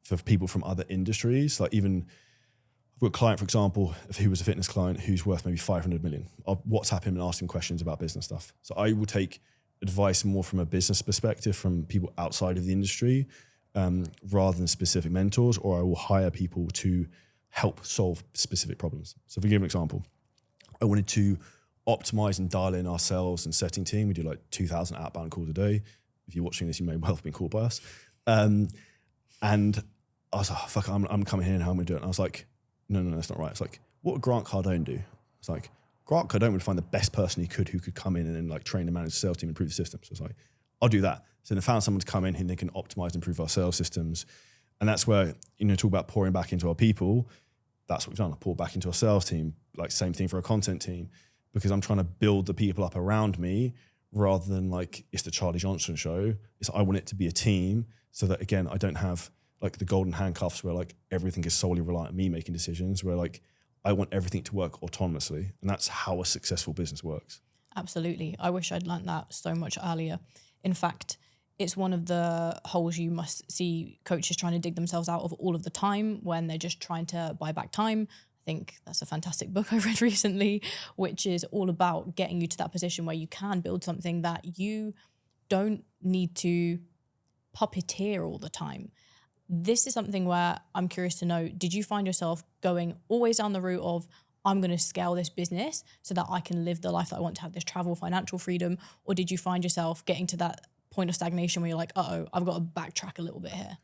for people from other industries. Like even I've got a client, for example, who was a fitness client who's worth maybe 500 million. I'll WhatsApp him and ask him questions about business stuff. So I will take advice more from a business perspective from people outside of the industry, rather than specific mentors, or I will hire people to help solve specific problems. So if we give an example, I wanted to optimize and dial in our sales and setting team. We do like 2,000 outbound calls a day. If you're watching this, you may well have been called by us. And I was like, oh, fuck, I'm coming here and how am I going to do it? And I was like, no, that's not right. It's like, what would Grant Cardone do? It's like, Grant Cardone would find the best person he could who could come in and then like train and manage the sales team, improve the system. So it's like, I'll do that. So then I found someone to come in who they can optimize and improve our sales systems. And that's where, you know, talk about pouring back into our people. That's what we've done. I pour back into our sales team, like same thing for our content team, because I'm trying to build the people up around me rather than like, it's the Charlie Johnson show. It's I want it to be a team so that, again, I don't have like the golden handcuffs where like everything is solely reliant on me making decisions, where like I want everything to work autonomously. And that's how a successful business works. Absolutely. I wish I'd learned that so much earlier. In fact, it's one of the holes you must see coaches trying to dig themselves out of all of the time when they're just trying to buy back time. I think that's a fantastic book I read recently, which is all about getting you to that position where you can build something that you don't need to puppeteer all the time. This is something where I'm curious to know, did you find yourself going always down the route of, I'm going to scale this business so that I can live the life that I want to have, this travel, financial freedom? Or did you find yourself getting to that point of stagnation where you're like, uh-oh, I've got to backtrack a little bit here?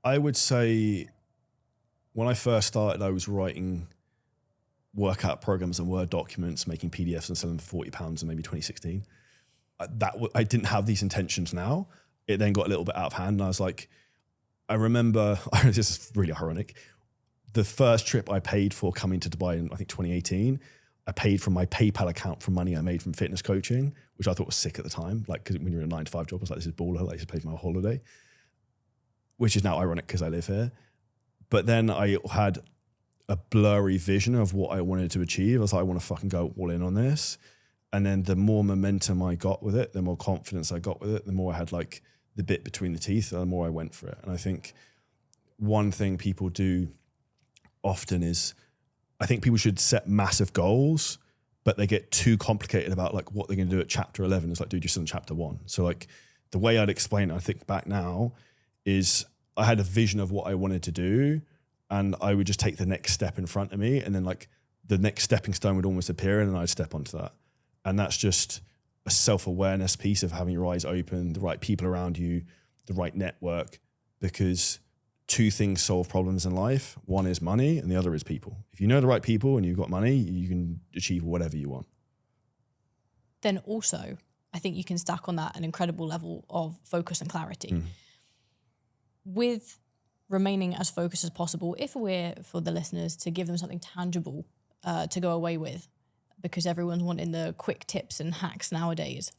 I would say when I first started, I was writing workout programs and Word documents, making PDFs and selling them for £40 in maybe 2016. I didn't have these intentions now. It then got a little bit out of hand. And I was like, I remember, this is really ironic, the first trip I paid for coming to Dubai in, I think, 2018, I paid from my PayPal account from money I made from fitness coaching, which I thought was sick at the time. Like, because when you're in a 9-to-5 job, I was like, this is baller. Like, I just paid for my holiday, which is now ironic because I live here. But then I had a blurry vision of what I wanted to achieve. I was like, I want to fucking go all in on this. And then the more momentum I got with it, the more confidence I got with it, the more I had like the bit between the teeth, the more I went for it. And I think one thing people do often is, I think people should set massive goals, but they get too complicated about like what they're going to do at chapter 11. It's like, dude, just in chapter 1. So like the way I'd explain it, I think back now, is I had a vision of what I wanted to do, and I would just take the next step in front of me, and then like the next stepping stone would almost appear, and then I'd step onto that. And that's just a self-awareness piece of having your eyes open, the right people around you, the right network, because 2 things solve problems in life. One is money and the other is people. If you know the right people and you've got money, you can achieve whatever you want. Then also, I think you can stack on that an incredible level of focus and clarity. With remaining as focused as possible, if we're, for the listeners, to give them something tangible to go away with, because everyone's wanting the quick tips and hacks nowadays,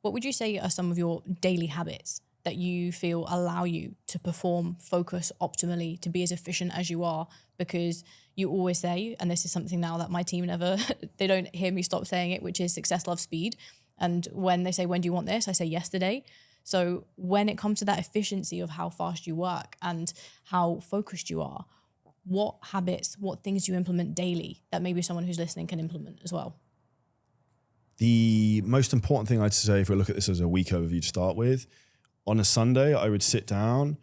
What would you say are some of your daily habits that you feel allow you to perform, focus optimally, to be as efficient as you are? Because you always say, and this is something now that my team never, they don't hear me stop saying it, which is success loves speed. And when they say, when do you want this? I say yesterday. So when it comes to that efficiency of how fast you work and how focused you are, what habits, what things do you implement daily that maybe someone who's listening can implement as well? The most important thing I'd say, if we look at this as a week overview to start with, on a Sunday, I would sit down,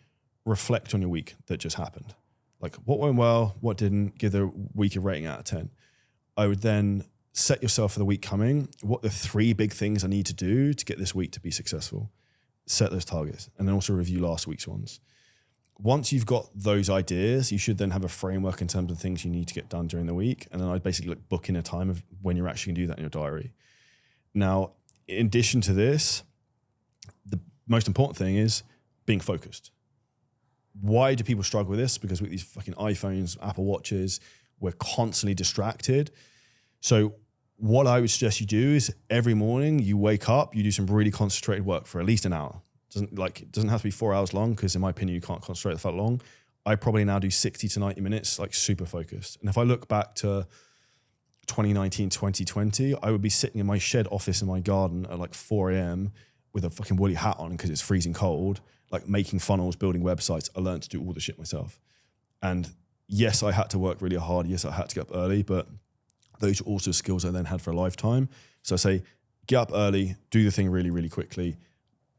reflect on your week that just happened. Like what went well, what didn't, give the week a rating out of 10. I would then set yourself for the week coming. What are the 3 big things I need to do to get this week to be successful? Set those targets and then also review last week's ones. Once you've got those ideas, you should then have a framework in terms of things you need to get done during the week. And then I'd basically book in a time of when you're actually gonna do that in your diary. Now, in addition to this, the most important thing is being focused. Why do people struggle with this? Because with these fucking iPhones, Apple Watches, we're constantly distracted. So what I would suggest you do is every morning you wake up, you do some really concentrated work for at least an hour. It doesn't have to be 4 hours long, because in my opinion, you can't concentrate that long. I probably now do 60 to 90 minutes, like super focused. And if I look back to 2019, 2020, I would be sitting in my shed office in my garden at like 4 a.m. with a fucking woolly hat on because it's freezing cold, like making funnels, building websites. I learned to do all the shit myself. And yes, I had to work really hard. Yes, I had to get up early, but those are also skills I then had for a lifetime. So I say, get up early, do the thing really, really quickly.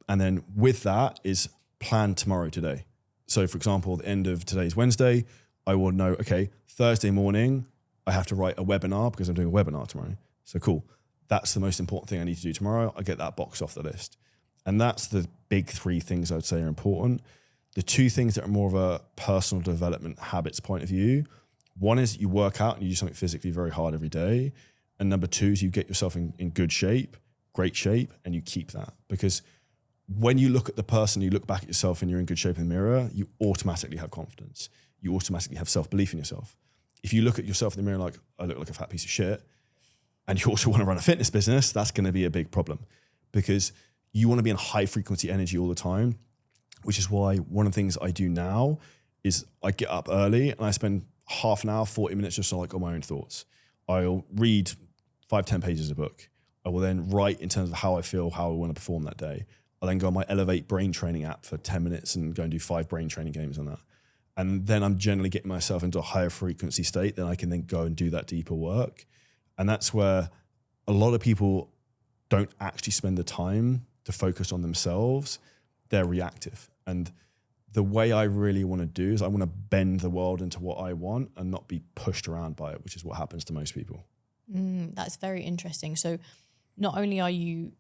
And then with that is plan tomorrow today. So for example, the end of today's Wednesday, I will know, okay, Thursday morning, I have to write a webinar because I'm doing a webinar tomorrow. So cool. That's the most important thing I need to do tomorrow. I get that box off the list. And that's the big 3 things I would say are important. The 2 things that are more of a personal development habits point of view. One is you work out and you do something physically very hard every day. And number 2 is you get yourself in good shape, great shape, and you keep that. Because when you look at the person, you look back at yourself and you're in good shape in the mirror, you automatically have confidence. You automatically have self-belief in yourself. If you look at yourself in the mirror like, I look like a fat piece of shit, and you also want to run a fitness business, that's going to be a big problem, because you want to be in high frequency energy all the time, which is why one of the things I do now is I get up early and I spend half an hour, 40 minutes just on my own thoughts. I'll read 5-10 pages of a book. I will then write in terms of how I feel, how I want to perform that day. I'll then go on my Elevate brain training app for 10 minutes and go and do 5 brain training games on that. And then I'm generally getting myself into a higher frequency state. Then I can then go and do that deeper work. And that's where a lot of people don't actually spend the time to focus on themselves. They're reactive. And the way I really want to do is I want to bend the world into what I want and not be pushed around by it, which is what happens to most people. That's very interesting. So not only are you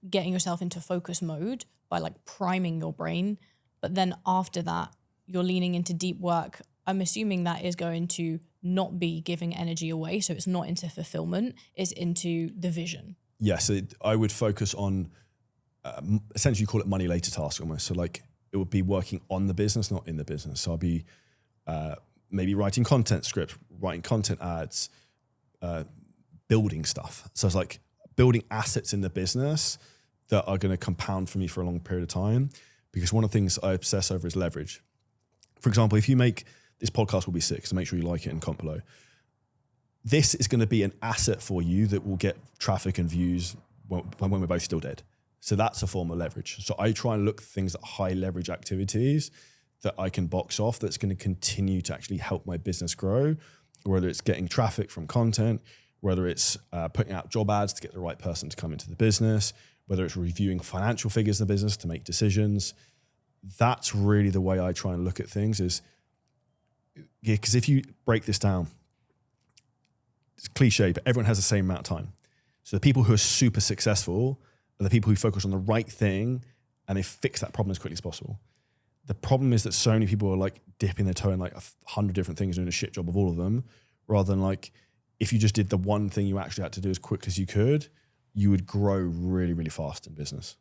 getting yourself into focus mode by like priming your brain, but then after that, you're leaning into deep work. I'm assuming that is going to not be giving energy away. So it's not into fulfillment, it's into the vision. Yes, I would focus on essentially call it money later task almost. So like it would be working on the business, not in the business. So I'll be maybe writing content script, writing content ads, building stuff. So it's like building assets in the business that are going to compound for me for a long period of time. Because one of the things I obsess over is leverage. For example, if you make, this podcast will be 6, so make sure you like it and comment below. This is going to be an asset for you that will get traffic and views when we're both still dead. So that's a form of leverage. So I try and look at things that high leverage activities that I can box off that's going to continue to actually help my business grow, whether it's getting traffic from content, whether it's putting out job ads to get the right person to come into the business, whether it's reviewing financial figures in the business to make decisions. That's really the way I try and look at things is, because if you break this down, it's cliche, but everyone has the same amount of time. So the people who are super successful are the people who focus on the right thing and they fix that problem as quickly as possible. The problem is that so many people are like dipping their toe in like 100 different things, doing a shit job of all of them, rather than like, if you just did the one thing you actually had to do as quick as you could, you would grow really, really fast in business.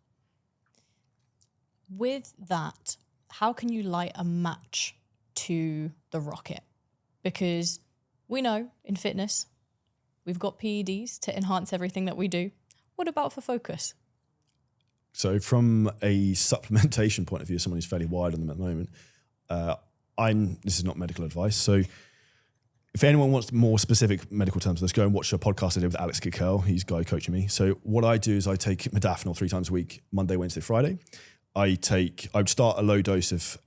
With that, how can you light a match to the rocket? Because we know in fitness, we've got PEDs to enhance everything that we do. What about for focus? So from a supplementation point of view, someone who's fairly wide on them at the moment, this is not medical advice. So if anyone wants more specific medical terms, let's go and watch a podcast I did with Alex Kickel. He's the guy coaching me. So what I do is I take modafinil 3 times a week, Monday, Wednesday, Friday. I would start a low dose of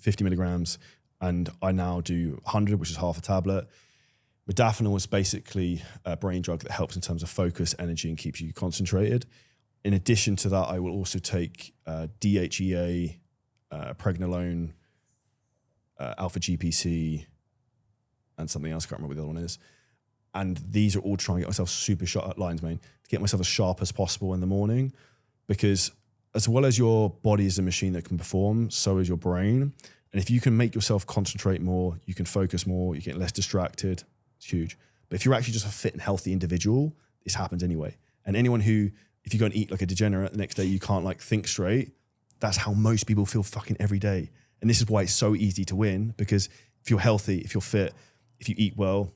50 milligrams, and I now do 100, which is half a tablet. Modafinil is basically a brain drug that helps in terms of focus, energy, and keeps you concentrated. In addition to that, I will also take DHEA, pregnenolone, alpha GPC, and something else, I can't remember what the other one is. And these are all trying to get myself super sharp, lines, mate, to get myself as sharp as possible in the morning, because as well as your body is a machine that can perform, so is your brain. And if you can make yourself concentrate more, you can focus more, you get less distracted, it's huge. But if you're actually just a fit and healthy individual, this happens anyway. And anyone who, if you go and eat like a degenerate, the next day you can't like think straight, that's how most people feel fucking every day. And this is why it's so easy to win, because if you're healthy, if you're fit, if you eat well,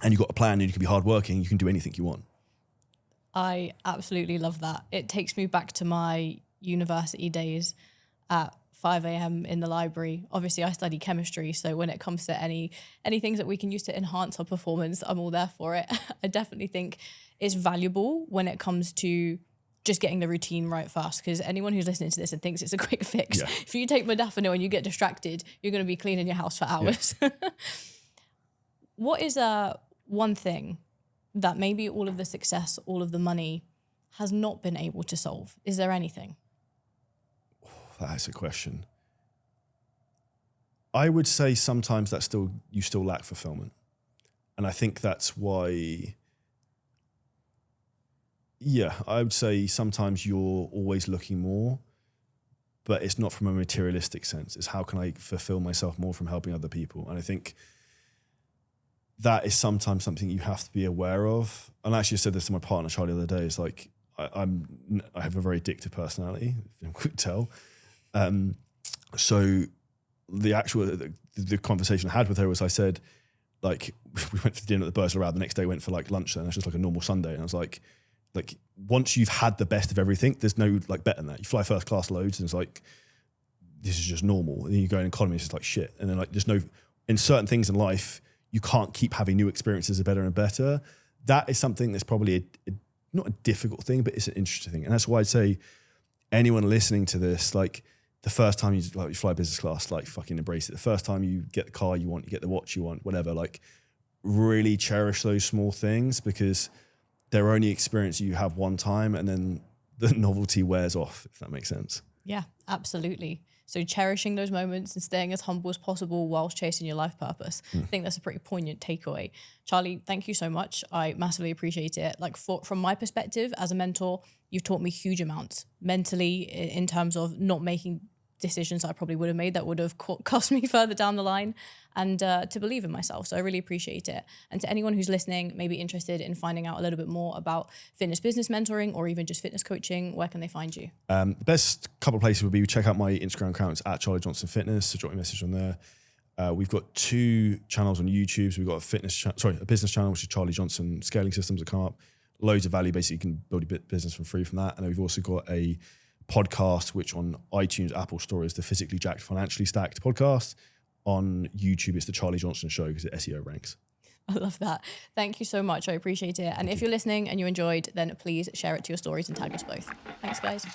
and you've got a plan and you can be hardworking, you can do anything you want. I absolutely love that. It takes me back to my university days at 5 a.m. in the library. Obviously, I study chemistry, so when it comes to any things that we can use to enhance our performance, I'm all there for it. I definitely think it's valuable when it comes to just getting the routine right first, because anyone who's listening to this and thinks it's a quick fix, if you take modafinil and you get distracted, you're going to be cleaning your house for hours. Yeah. What is one thing that maybe all of the success, all of the money has not been able to solve? Is there anything? That's a question. I would say sometimes you still lack fulfillment. And I think that's why, I would say sometimes you're always looking more, but it's not from a materialistic sense. It's how can I fulfill myself more from helping other people? And I think that is sometimes something you have to be aware of. And I actually said this to my partner, Charlie, the other day. It's like, I have a very addictive personality, if you could tell. So the conversation I had with her was, I said, like, we went for dinner at the Bursar Rab, the next day went for like lunch, and it's just like a normal Sunday. And I was like, once you've had the best of everything, there's no like better than that. You fly first class loads and it's like, this is just normal. And then you go in economy, it's just like shit. And then like, in certain things in life, you can't keep having new experiences that are better and better. That is something that's probably not a difficult thing, but it's an interesting thing. And that's why I'd say anyone listening to this, like the first time you fly business class, like fucking embrace it. The first time you get the car you want, you get the watch you want, whatever, like really cherish those small things, because they're only experience you have one time, and then the novelty wears off, if that makes sense. Yeah, absolutely. So cherishing those moments and staying as humble as possible whilst chasing your life purpose. I think that's a pretty poignant takeaway. Charlie, thank you so much. I massively appreciate it. Like from my perspective as a mentor, you've taught me huge amounts mentally in terms of not making decisions that I probably would have made that would have cost me further down the line, and to believe in myself. So I really appreciate it. And to anyone who's listening, maybe interested in finding out a little bit more about fitness business mentoring or even just fitness coaching, where can they find you? The best couple of places would be check out my Instagram accounts at Charlie Johnson Fitness. So drop me a message on there. We've got 2 channels on YouTube. So we've got a business channel, which is Charlie Johnson Scaling Systems that come up. Loads of value. Basically, you can build a business for free from that. And then we've also got a podcast, which on iTunes, Apple Store is the Physically Jacked, Financially Stacked podcast. On YouTube, it's the Charlie Johnson Show, because it SEO ranks. I love that. Thank you so much. I appreciate it. And if you're listening and you enjoyed, then please share it to your stories and tag us both. Thanks, guys.